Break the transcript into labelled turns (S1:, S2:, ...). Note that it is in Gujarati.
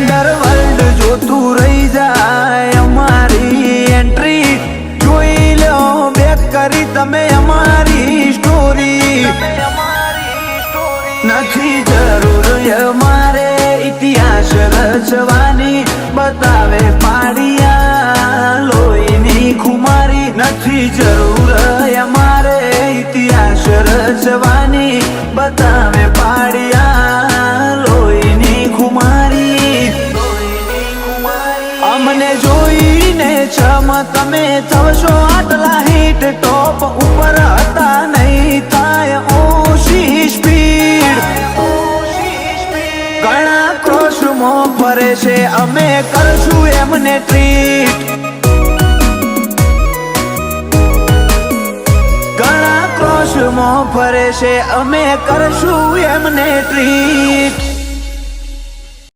S1: અંડરવર્લ્ડ જોતું રહી જાય અમારી એન્ટ્રી જોઈ લો બેક કરી તમે અમારી સ્ટોરી નથી જરૂર અમારે ઇતિહાસ રચવાની બતાવે પાડિયા લોહીની ખુમારી નથી જરૂર અમારે ઇતિહાસ રચવાની બતાવે પાડિયા લોહીની ખુમારી અમને જોઈને છમ તમે થશો આટલા હિટ ટોપ ઉપર હતા નહીં થાય ઓછી સ્પીડ ઘણા ક્રોશમાં ફરે છે અમે કરશું એમને ટ્રીટ ઘણા ક્રોશમાં ફરે છે અમે કરશું એમને ટ્રીટ